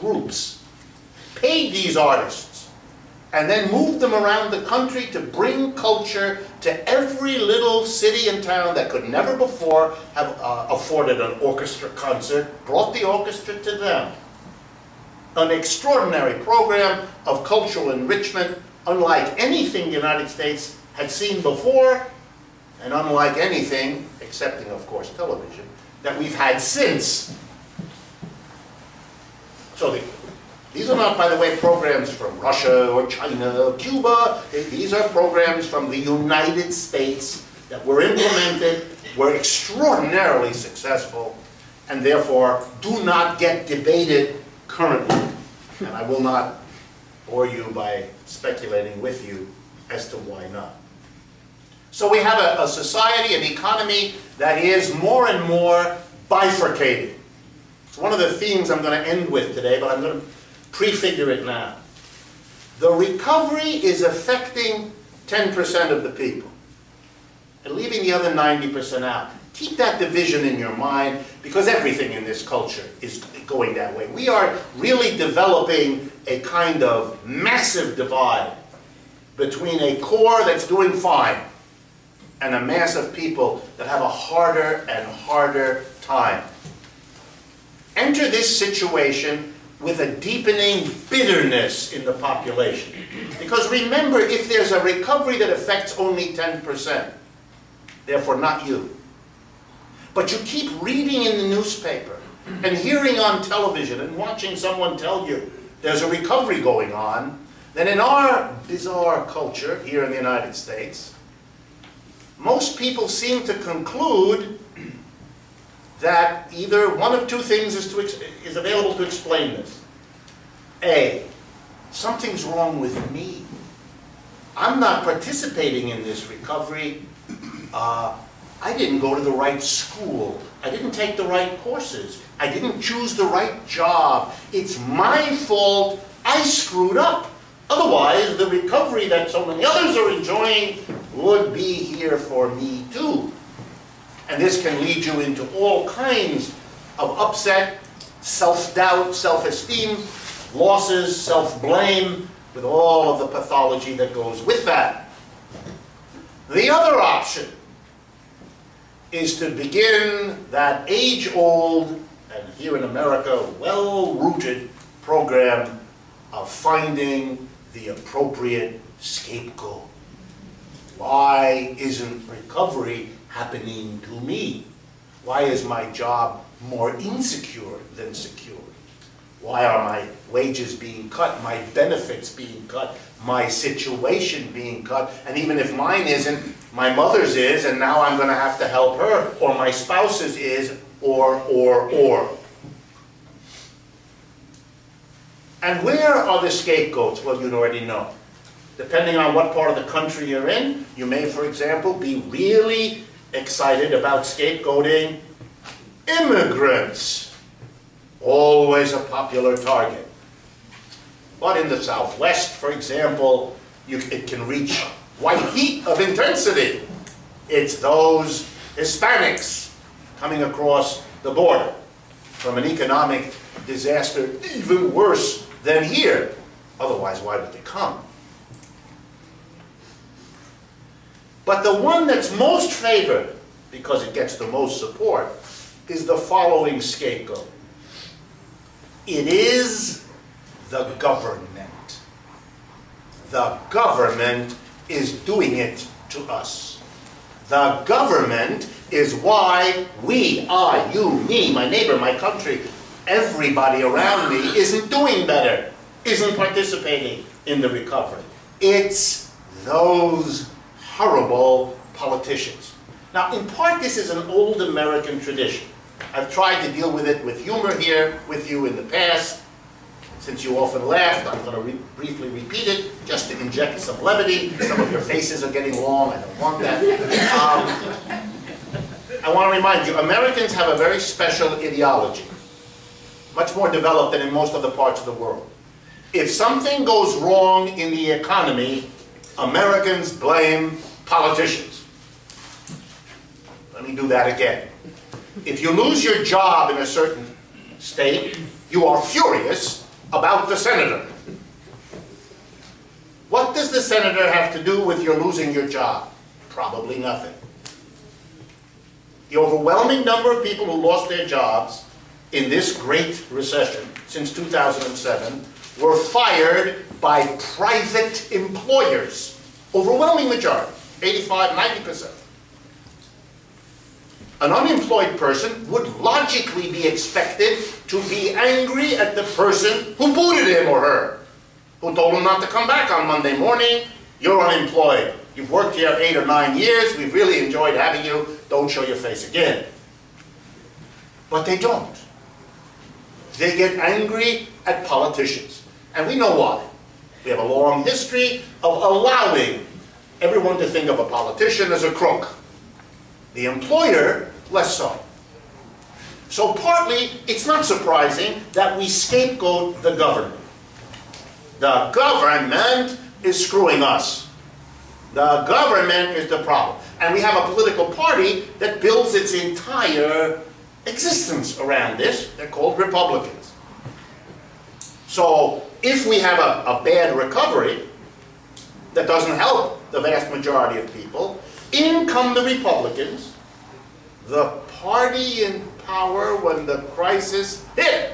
groups paid these artists and then moved them around the country to bring culture to every little city and town that could never before have afforded an orchestra concert, brought the orchestra to them. An extraordinary program of cultural enrichment, unlike anything the United States had seen before, and unlike anything, excepting of course television, that we've had since. So these are not, by the way, programs from Russia or China or Cuba. These are programs from the United States that were implemented, were extraordinarily successful, and therefore do not get debated currently. And I will not bore you by speculating with you as to why not. So we have a society, an economy that is more and more bifurcated. It's one of the themes I'm going to end with today, but I'm going to prefigure it now. The recovery is affecting 10% of the people and leaving the other 90% out. Keep that division in your mind, because everything in this culture is going that way. We are really developing a kind of massive divide between a core that's doing fine and a mass of people that have a harder and harder time. Enter this situation with a deepening bitterness in the population. Because remember, if there's a recovery that affects only 10%, therefore not you, but you keep reading in the newspaper and hearing on television and watching someone tell you there's a recovery going on, then in our bizarre culture here in the United States, most people seem to conclude that either one of two things is available to explain this. A, something's wrong with me. I'm not participating in this recovery. I didn't go to the right school. I didn't take the right courses. I didn't choose the right job. It's my fault. I screwed up. Otherwise, the recovery that so many others are enjoying would be here for me too. And this can lead you into all kinds of upset, self-doubt, self-esteem, losses, self-blame, with all of the pathology that goes with that. The other option is to begin that age-old, and here in America, well-rooted program of finding the appropriate scapegoat. Why isn't recovery happening to me? Why is my job more insecure than secure? Why are my wages being cut, my benefits being cut, my situation being cut? And even if mine isn't, my mother's is, and now I'm going to have to help her, or my spouse's is, or. And where are the scapegoats? Well, you already know. Depending on what part of the country you're in, you may, for example, be really excited about scapegoating immigrants. Always a popular target. But in the Southwest, for example, it can reach white heat of intensity. It's those Hispanics coming across the border from an economic disaster even worse than here. Otherwise, why would they come? But the one that's most favored, because it gets the most support, is the following scapegoat. It is the government. The government is doing it to us. The government is why we, I, you, me, my neighbor, my country, everybody around me isn't doing better, isn't participating in the recovery. It's those horrible politicians. Now, in part, this is an old American tradition. I've tried to deal with it with humor here with you in the past. Since you often laughed, I'm going to briefly repeat it, just to inject some levity. Some of your faces are getting long. I don't want that. I want to remind you, Americans have a very special ideology, much more developed than in most other parts of the world. If something goes wrong in the economy, Americans blame politicians. Let me do that again. If you lose your job in a certain state, you are furious about the senator. What does the senator have to do with your losing your job? Probably nothing. The overwhelming number of people who lost their jobs in this great recession since 2007 were fired by private employers. Overwhelming majority, 85, 90%. An unemployed person would logically be expected to be angry at the person who booted him or her, who told him not to come back on Monday morning. You're unemployed. You've worked here 8 or 9 years. We've really enjoyed having you. Don't show your face again. But they don't. They get angry at politicians. And we know why. We have a long history of allowing everyone to think of a politician as a crook. The employer, less so. So partly, it's not surprising that we scapegoat the government. The government is screwing us. The government is the problem. And we have a political party that builds its entire existence around this. They're called Republicans. So if we have a bad recovery that doesn't help the vast majority of people, in come the Republicans, the party in power when the crisis hit.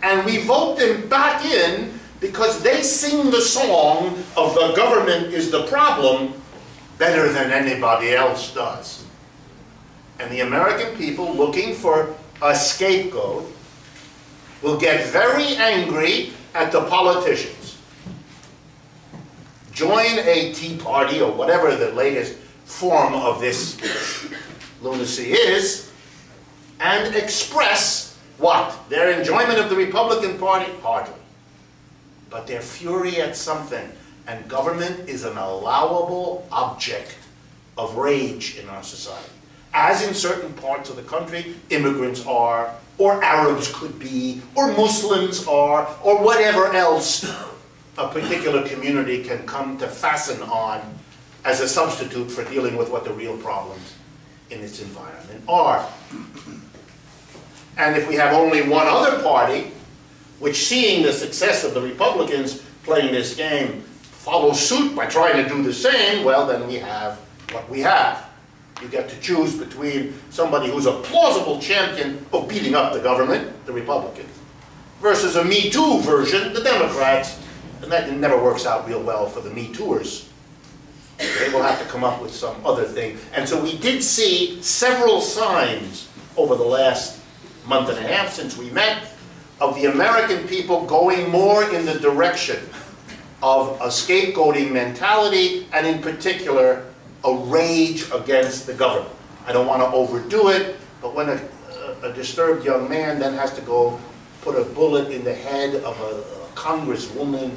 And we vote them back in because they sing the song of the government is the problem better than anybody else does. And the American people looking for a scapegoat will get very angry at the politicians. Join a Tea Party or whatever the latest form of this lunacy is, and express what? Their enjoyment of the Republican Party? Hardly. But their fury at something. And government is an allowable object of rage in our society. As in certain parts of the country, immigrants are, or Arabs could be, or Muslims are, or whatever else a particular community can come to fasten on as a substitute for dealing with what the real problems in its environment are. And if we have only one other party, which seeing the success of the Republicans playing this game follows suit by trying to do the same, well then we have what we have. You get to choose between somebody who's a plausible champion of beating up the government, the Republicans, versus a Me Too version, the Democrats, and that never works out real well for the Me Tooers. They will have to come up with some other thing. And so we did see several signs over the last month and a half since we met of the American people going more in the direction of a scapegoating mentality, and in particular, a rage against the government. I don't want to overdo it, but when a disturbed young man then has to go put a bullet in the head of a congresswoman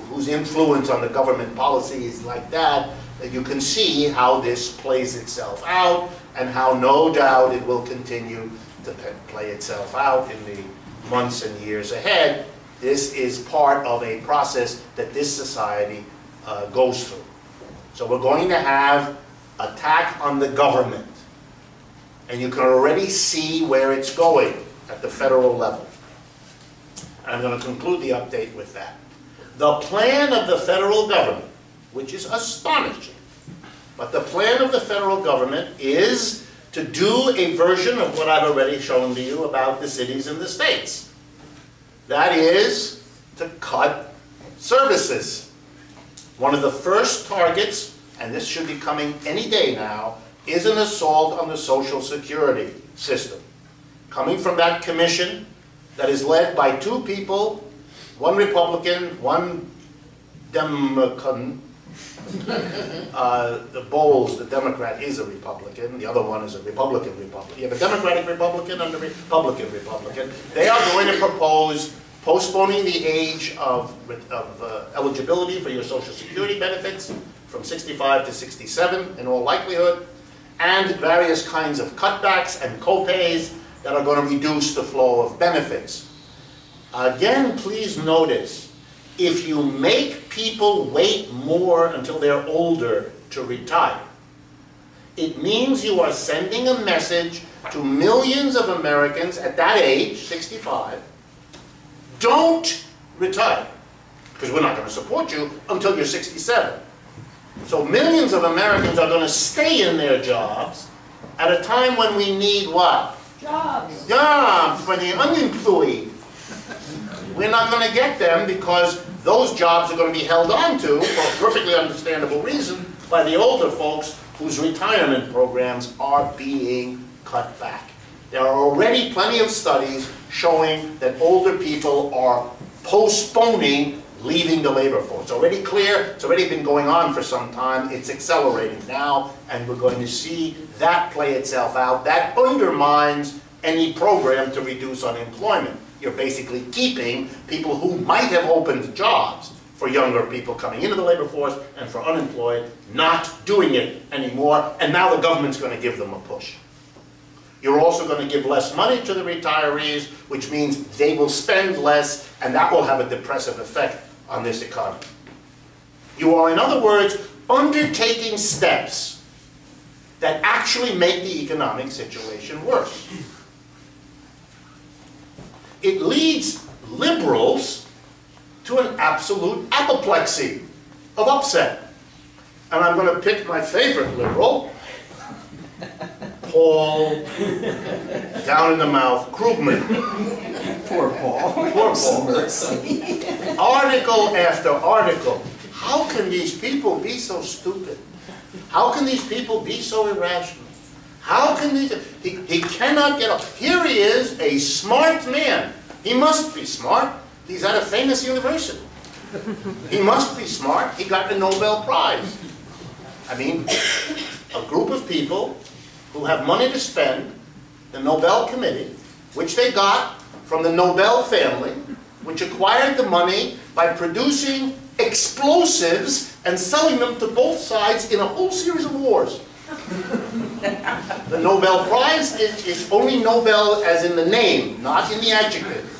whose influence on the government policy is like that, you can see how this plays itself out, and how no doubt it will continue to play itself out in the months and years ahead. This is part of a process that this society goes through. So we're going to have attack on the government. And you can already see where it's going at the federal level. I'm going to conclude the update with that. The plan of the federal government, which is astonishing, but the plan of the federal government is to do a version of what I've already shown to you about the cities and the states. That is to cut services. One of the first targets, and this should be coming any day now, is an assault on the Social Security system. Coming from that commission that is led by two people, one Republican, one Democrat. The Bowles, the Democrat, is a Republican. The other one is a Republican. You have a Democratic Republican and a Republican. They are going to propose postponing the age of eligibility for your Social Security benefits from 65 to 67 in all likelihood, and various kinds of cutbacks and co-pays that are going to reduce the flow of benefits. Again, please notice, if you make people wait more until they're older to retire, it means you are sending a message to millions of Americans at that age, 65, don't retire, because we're not going to support you until you're 67. So millions of Americans are going to stay in their jobs at a time when we need what? Jobs. Jobs for the unemployed. We're not going to get them because those jobs are going to be held on to, for a perfectly understandable reason, by the older folks whose retirement programs are being cut back. There are already plenty of studies showing that older people are postponing leaving the labor force. It's already clear, it's already been going on for some time, it's accelerating now, and we're going to see that play itself out. That undermines any program to reduce unemployment. You're basically keeping people who might have opened jobs for younger people coming into the labor force and for unemployed not doing it anymore, and now the government's going to give them a push. You're also going to give less money to the retirees, which means they will spend less, and that will have a depressive effect on this economy. You are, in other words, undertaking steps that actually make the economic situation worse. It leads liberals to an absolute apoplexy of upset. And I'm going to pick my favorite liberal, Paul, down in the mouth, Krugman. Poor Paul. Poor Paul. Article after article. How can these people be so stupid? How can these people be so irrational? How can these... He cannot get up. Here he is, a smart man. He must be smart. He's at a famous university. He must be smart. He got the Nobel Prize. I mean, a group of people who have money to spend, the Nobel Committee, which they got from the Nobel family, which acquired the money by producing explosives and selling them to both sides in a whole series of wars. The Nobel Prize is only Nobel as in the name, not in the adjective.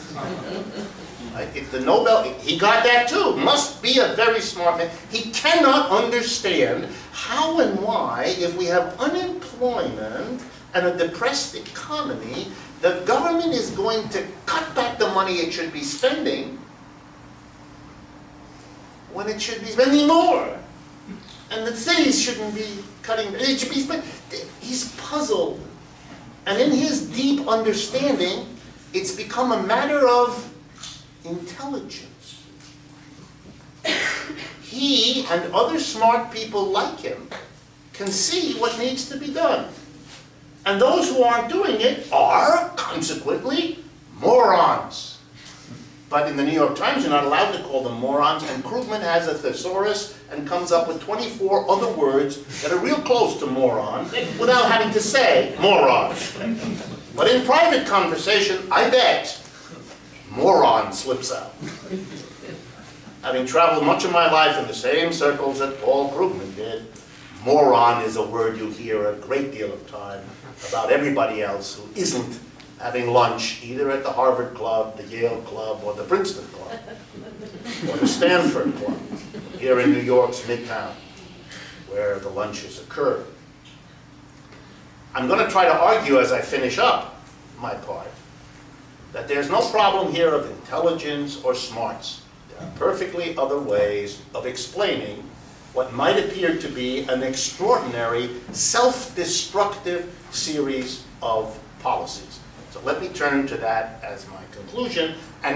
If the Nobel, he got that too. Must be a very smart man. He cannot understand how and why, if we have unemployment and a depressed economy, the government is going to cut back the money it should be spending when it should be spending more. And the cities shouldn't be cutting, it should be spending. He's puzzled. And in his deep understanding, it's become a matter of intelligence. He and other smart people like him can see what needs to be done. And those who aren't doing it are, consequently, morons. But in the New York Times, you're not allowed to call them morons, and Krugman has a thesaurus and comes up with 24 other words that are real close to moron without having to say morons. But in private conversation, I bet moron slips out. Having traveled much of my life in the same circles that Paul Krugman did, moron is a word you hear a great deal of time about everybody else who isn't having lunch either at the Harvard Club, the Yale Club, or the Princeton Club, or the Stanford Club, here in New York's Midtown, where the lunches occur. I'm going to try to argue as I finish up my part that there's no problem here of intelligence or smarts. There are perfectly other ways of explaining what might appear to be an extraordinary, self-destructive series of policies. So let me turn to that as my conclusion. And